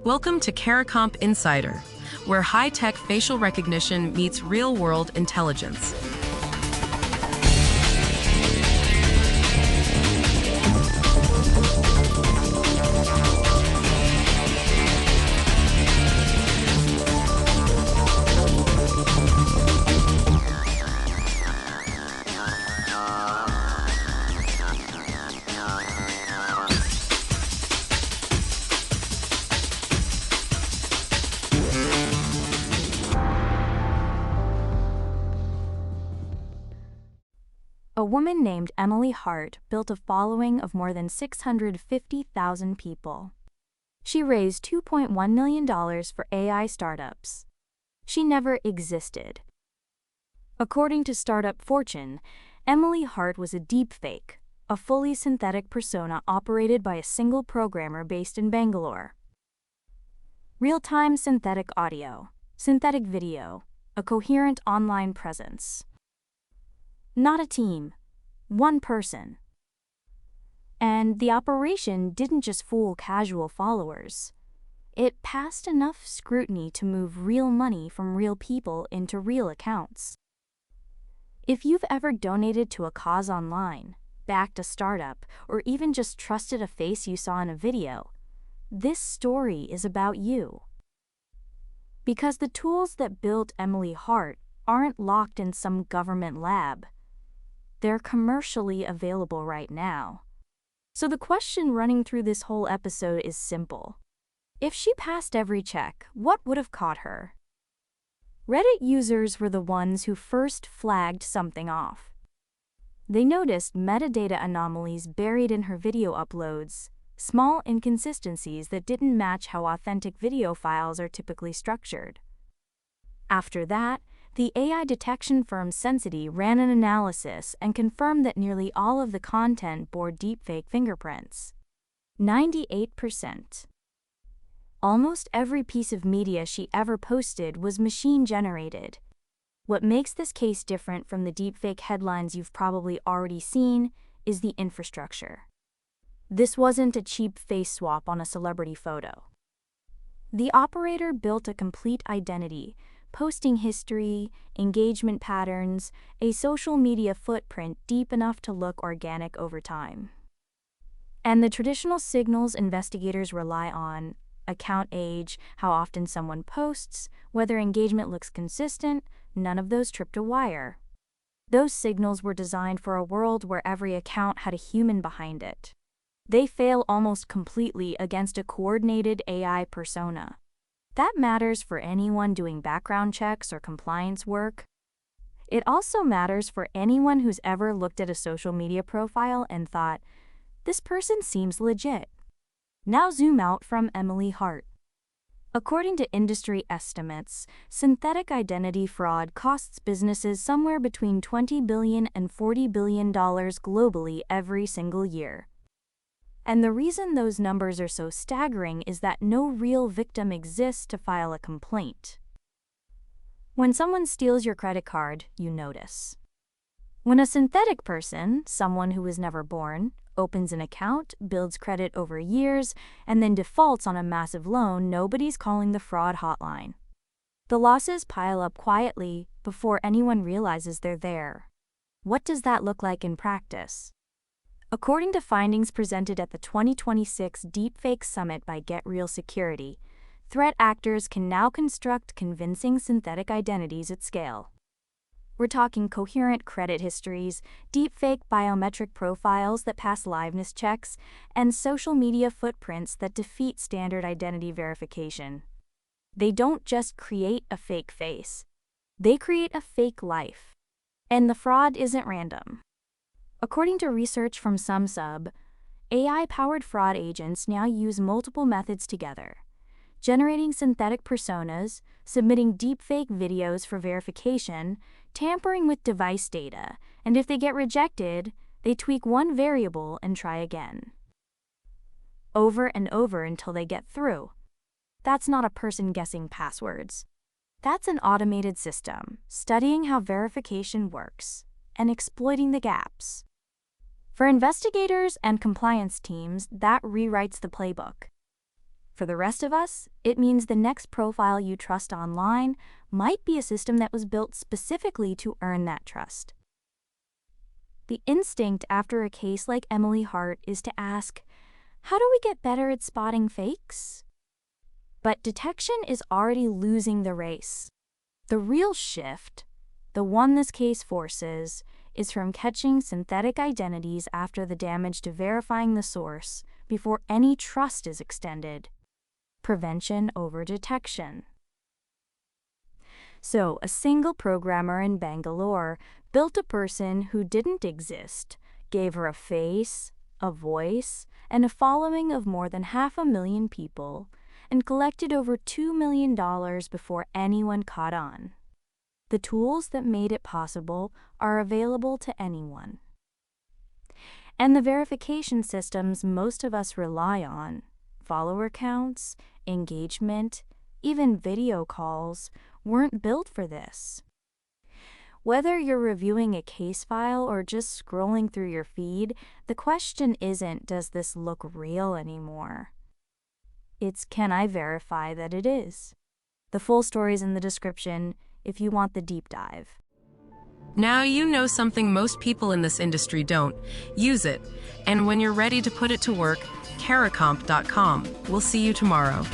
Welcome to CARICOMP Insider, where high-tech facial recognition meets real-world intelligence. A woman named Emily Hart built a following of more than 650,000 people. She raised $2.1 million for AI startups. She never existed. According to Startup Fortune, Emily Hart was a deepfake, a fully synthetic persona operated by a single programmer based in Bangalore. Real-time synthetic audio, synthetic video, a coherent online presence. Not a team, one person. And the operation didn't just fool casual followers. It passed enough scrutiny to move real money from real people into real accounts. If you've ever donated to a cause online, backed a startup, or even just trusted a face you saw in a video, this story is about you. Because the tools that built Emily Hart aren't locked in some government lab. They're commercially available right now. So the question running through this whole episode is simple. If she passed every check, what would have caught her? Reddit users were the ones who first flagged something off. They noticed metadata anomalies buried in her video uploads, small inconsistencies that didn't match how authentic video files are typically structured. After that, the AI detection firm Sensity ran an analysis and confirmed that nearly all of the content bore deepfake fingerprints. 98%. Almost every piece of media she ever posted was machine-generated. What makes this case different from the deepfake headlines you've probably already seen is the infrastructure. This wasn't a cheap face swap on a celebrity photo. The operator built a complete identity, posting history, engagement patterns, a social media footprint deep enough to look organic over time. And the traditional signals investigators rely on, account age, how often someone posts, whether engagement looks consistent, none of those tripped a wire. Those signals were designed for a world where every account had a human behind it. They fail almost completely against a coordinated AI persona. That matters for anyone doing background checks or compliance work. It also matters for anyone who's ever looked at a social media profile and thought, this person seems legit. Now zoom out from Emily Hart. According to industry estimates, synthetic identity fraud costs businesses somewhere between $20 billion and $40 billion globally every single year. And the reason those numbers are so staggering is that no real victim exists to file a complaint. When someone steals your credit card, you notice. When a synthetic person, someone who was never born, opens an account, builds credit over years, and then defaults on a massive loan, nobody's calling the fraud hotline. The losses pile up quietly before anyone realizes they're there. What does that look like in practice? According to findings presented at the 2026 Deepfake Summit by Get Real Security, threat actors can now construct convincing synthetic identities at scale. We're talking coherent credit histories, deepfake biometric profiles that pass liveness checks, and social media footprints that defeat standard identity verification. They don't just create a fake face. They create a fake life. And the fraud isn't random. According to research from SumSub, AI-powered fraud agents now use multiple methods together, generating synthetic personas, submitting deepfake videos for verification, tampering with device data, and if they get rejected, they tweak one variable and try again. Over and over until they get through. That's not a person guessing passwords. That's an automated system, studying how verification works and exploiting the gaps. For investigators and compliance teams, that rewrites the playbook. For the rest of us, it means the next profile you trust online might be a system that was built specifically to earn that trust. The instinct after a case like Emily Hart is to ask, how do we get better at spotting fakes? But detection is already losing the race. The real shift, the one this case forces, is from catching synthetic identities after the damage to verifying the source before any trust is extended. Prevention over detection. So, a single programmer in Bangalore built a person who didn't exist, gave her a face, a voice, and a following of more than 500,000 people, and collected over $2 million before anyone caught on. The tools that made it possible are available to anyone. And the verification systems most of us rely on, follower counts, engagement, even video calls, weren't built for this. Whether you're reviewing a case file or just scrolling through your feed, the question isn't, does this look real anymore? It's, can I verify that it is? The full story's in the description if you want the deep dive. Now you know something most people in this industry don't. Use it. And when you're ready to put it to work, caracomp.com. We'll see you tomorrow.